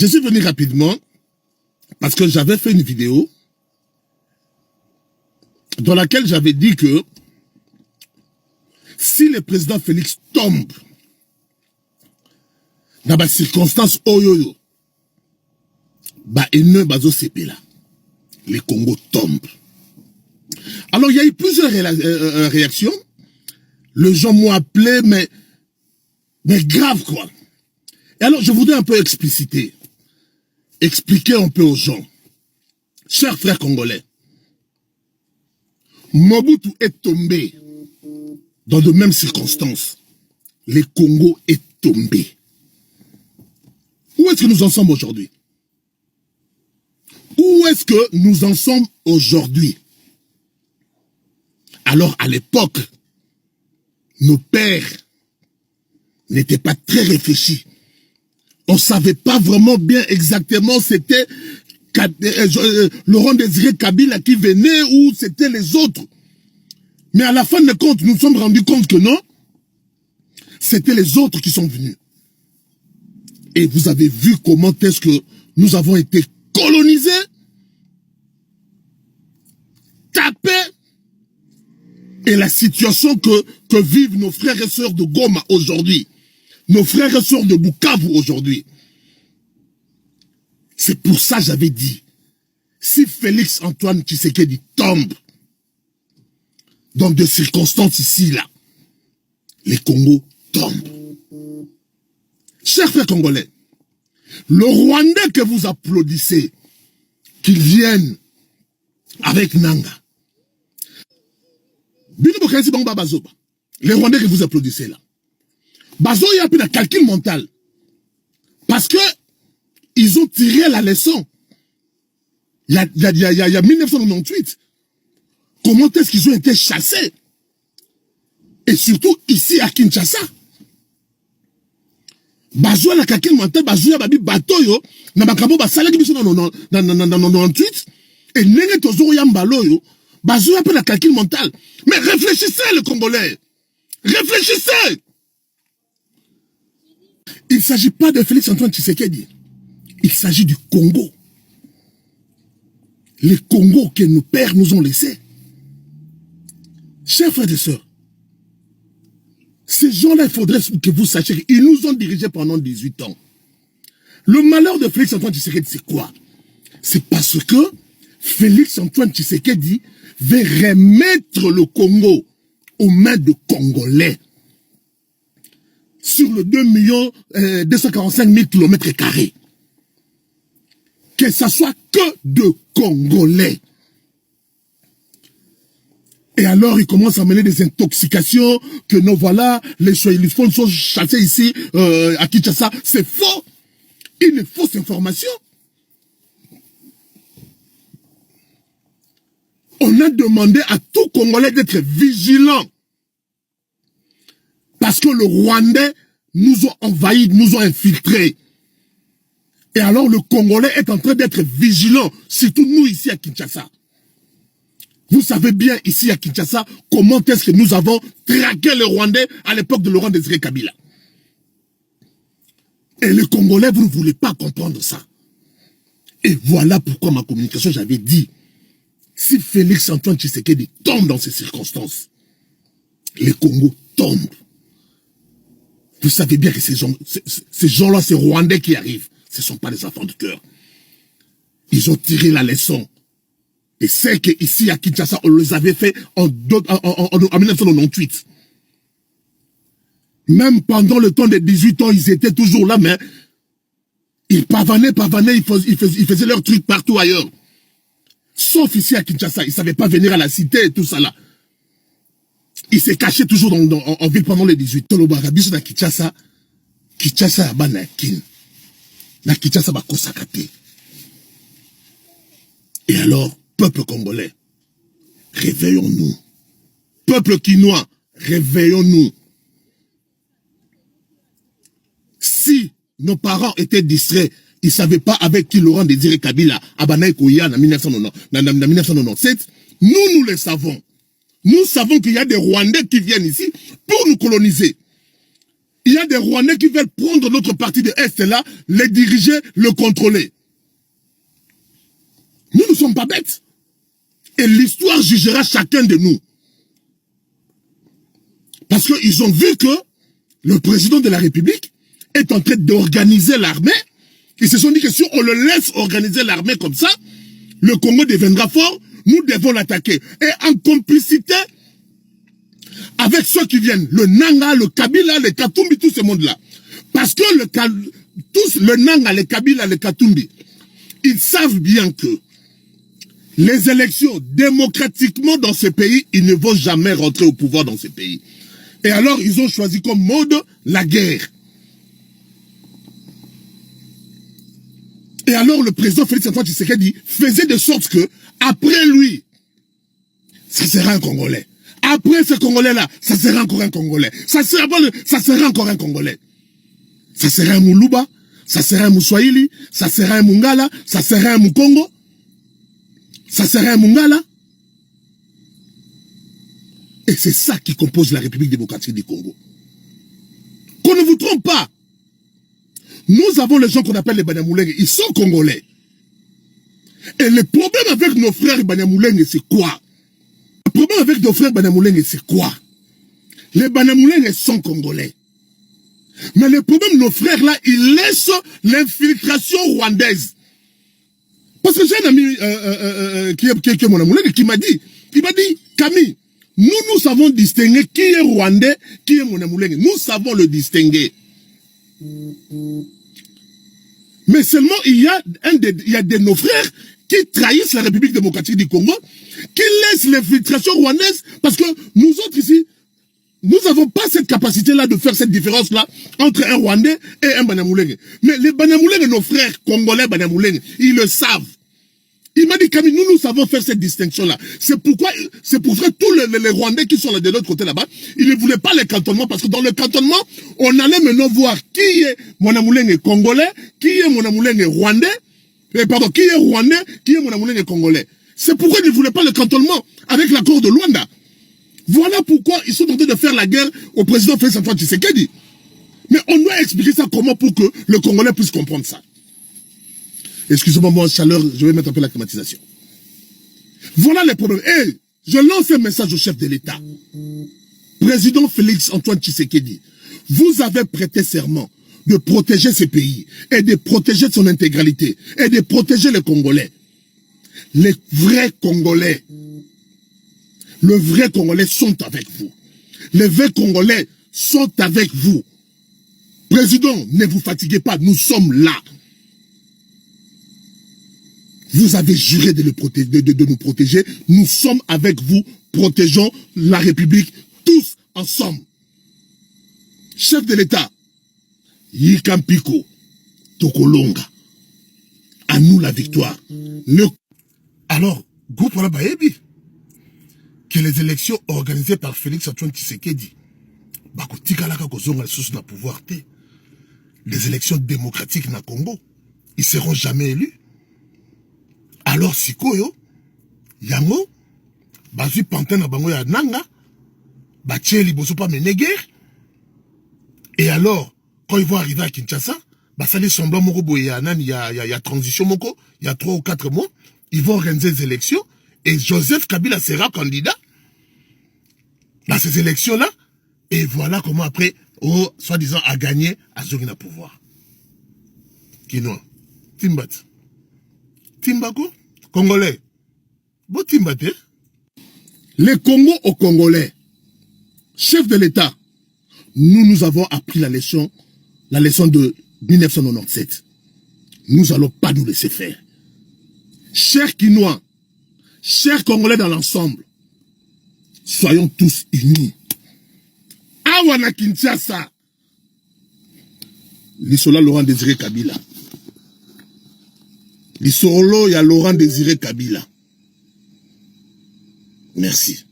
Je suis venu rapidement parce que j'avais fait une vidéo dans laquelle j'avais dit que si le président Félix tombe dans les circonstances oyoyo, les Congo tombent. Alors il y a eu plusieurs réactions. Les gens m'ont appelé, mais grave quoi. Et alors je voudrais un peu expliquer un peu aux gens. Chers frères congolais, Mobutu est tombé dans de mêmes circonstances. Le Congo est tombé. Où est-ce que nous en sommes aujourd'hui? Où est-ce que nous en sommes aujourd'hui? Alors, à l'époque, nos pères n'étaient pas très réfléchis. On ne savait pas vraiment bien exactement c'était Laurent Désiré Kabila qui venait ou c'était les autres. Mais à la fin de compte, nous nous sommes rendus compte que non, c'était les autres qui sont venus. Et vous avez vu comment est-ce que nous avons été colonisés, tapés, et la situation que vivent nos frères et sœurs de Goma aujourd'hui, nos frères et sœurs de Bukavu aujourd'hui. C'est pour ça que j'avais dit, si Félix Antoine Tshisekedi tombe dans des circonstances ici, là, les Congos tombent. Chers frères congolais, le Rwandais que vous applaudissez, qu'il vienne avec Nanga, les Rwandais que vous applaudissez là, Bazo y a pris un calcul mental. Parce que ils ont tiré la leçon. Il y a 1998. Comment est-ce qu'ils ont été chassés? Et surtout ici à Kinshasa. Bazo la calcul mental, Bazo y a babi bateau yo, na bakabo basala ki biso dans 98. Et nenge tozo yambalo yo, Bazo y a pris un calcul mental. Mais réfléchissez les Congolais. Réfléchissez. Il ne s'agit pas de Félix Antoine Tshisekedi. Il s'agit du Congo. Les Congos que nos pères nous ont laissés. Chers frères et sœurs, ces gens-là, il faudrait que vous sachiez qu'ils nous ont dirigés pendant 18 ans. Le malheur de Félix Antoine Tshisekedi, c'est quoi? C'est parce que Félix Antoine Tshisekedi veut remettre le Congo aux mains de Congolais. Sur le 2 245 000 km². Que ça soit que de Congolais. Et alors, il commence à mener des intoxications, que non, voilà, les Soilifons sont chassés ici, à Kinshasa. C'est faux. Une fausse information. On a demandé à tout Congolais d'être vigilants. Parce que le Rwandais nous ont envahis, nous ont infiltrés. Et alors le Congolais est en train d'être vigilant, surtout nous ici à Kinshasa. Vous savez bien ici à Kinshasa comment est-ce que nous avons traqué les Rwandais à l'époque de Laurent Désiré Kabila. Et les Congolais, vous ne voulez pas comprendre ça. Et voilà pourquoi ma communication, j'avais dit, si Félix Antoine Tshisekedi tombe dans ces circonstances, les Congos tombent. Vous savez bien que ces gens-là, ces Rwandais qui arrivent, ce ne sont pas des enfants de cœur. Ils ont tiré la leçon. Et c'est qu'ici à Kinshasa, on les avait fait en 1998. Même pendant le temps des 18 ans, ils étaient toujours là, mais ils pavanaient, ils faisaient leur truc partout ailleurs. Sauf ici à Kinshasa, ils ne savaient pas venir à la cité et tout ça là. Il s'est caché toujours en ville pendant les 18. Tolobarabis na Kinshasa, Kinshasa banakin. Na Kinshasa bakosakate. Et alors, peuple congolais, réveillons-nous. Peuple quinois, réveillons-nous. Si nos parents étaient distraits, ils ne savaient pas avec qui Laurent Désiré Kabila a Banaï Kouya en 1997, nous le savons. Nous savons qu'il y a des Rwandais qui viennent ici pour nous coloniser. Il y a des Rwandais qui veulent prendre notre partie de Est là, les diriger, le contrôler. Nous ne sommes pas bêtes. Et l'histoire jugera chacun de nous. Parce qu'ils ont vu que le président de la République est en train d'organiser l'armée. Ils se sont dit que si on le laisse organiser l'armée comme ça, le Congo deviendra fort, nous devons l'attaquer. Et en complicité avec ceux qui viennent, le Nanga, le Kabila, le Katumbi, tout ce monde-là. Parce que le Nanga, le Kabila, le Katumbi, ils savent bien que les élections démocratiquement dans ce pays, ils ne vont jamais rentrer au pouvoir dans ce pays. Et alors, ils ont choisi comme mode la guerre. Et alors, le président Félix-Antoine Tshisekedi faisait de sorte que, après lui, ça sera un Congolais. Après ce Congolais-là, ça sera encore un Congolais. Ça sera encore un Congolais. Ça sera un Moulouba, ça sera un Mouswahili, ça sera un Mungala, ça sera un Mukongo, ça sera un Mungala. Et c'est ça qui compose la République démocratique du Congo. Qu'on ne vous trompe pas. Nous avons les gens qu'on appelle les Banyamulenge, ils sont Congolais. Et le problème avec nos frères Banyamulenge, c'est quoi? Le problème avec nos frères Banyamulenge, c'est quoi? Les Banyamulenge sont Congolais. Mais le problème de nos frères là, ils laissent l'infiltration rwandaise. Parce que j'ai un ami qui est mon Banyamulenge qui m'a dit, Camille, nous savons distinguer qui est Rwandais, qui est Banyamulenge. Nous savons le distinguer. Mais seulement il y a de nos frères qui trahissent la République démocratique du Congo, qui laissent l'infiltration rwandaise, parce que nous autres ici, nous n'avons pas cette capacité-là de faire cette différence-là entre un Rwandais et un Banyamulenge. Mais les Banyamulenge, nos frères congolais Banyamulenge, ils le savent. Il m'a dit, Camille, nous savons faire cette distinction-là. C'est pour ça tous les Rwandais qui sont là de l'autre côté là-bas, ils ne voulaient pas les cantonnements, parce que dans le cantonnement, on allait maintenant voir qui est Banyamulenge congolais, qui est Banyamulenge rwandais, qui est rwandais, qui est Banyamulenge congolais. C'est pourquoi ils ne voulaient pas le cantonnement avec l'accord de Luanda. Voilà pourquoi ils sont en train de faire la guerre au président Félix-Antoine Tshisekedi. Mais on doit expliquer ça comment pour que le Congolais puisse comprendre ça. Excusez-moi, moi, chaleur, je vais mettre un peu la climatisation. Voilà les problèmes. Et je lance un message au chef de l'État. Président Félix-Antoine Tshisekedi, vous avez prêté serment de protéger ce pays et de protéger son intégralité et de protéger les Congolais. Les vrais Congolais, le vrai Congolais sont avec vous. Les vrais Congolais sont avec vous. Président, ne vous fatiguez pas, nous sommes là. Vous avez juré de nous protéger. Nous sommes avec vous, protégeons la République, tous ensemble. Chef de l'État, Yikampiko, Tokolonga, à nous la victoire. Alors, groupe Baebi, que les élections organisées par Félix-Antoine Tshisekedi, les élections démocratiques na Congo, ils seront jamais élus. Alors sikoyo yango bazui pantin na bango ya nanga batie liboso pa mener guerre. Et alors quand ils vont arriver à Kinshasa, basali semblant moko boye ya transition moko, il y a 3 ou 4 mois, ils vont organiser des élections et Joseph Kabila sera candidat dans ces élections là. Et voilà comment après soi-disant a gagné à Zogina pouvoir. Kinoa Timbat Timbako, Congolais. Bon Timbate. Les Congos aux Congolais. Chef de l'État, nous avons appris la leçon de 1997. Nous n'allons pas nous laisser faire. Chers Kinois, chers Congolais dans l'ensemble, soyons tous unis. Awana Kinshasa. L'Isola Laurent Désiré Kabila. L'Isolo, il y a Laurent Désiré Kabila. Merci.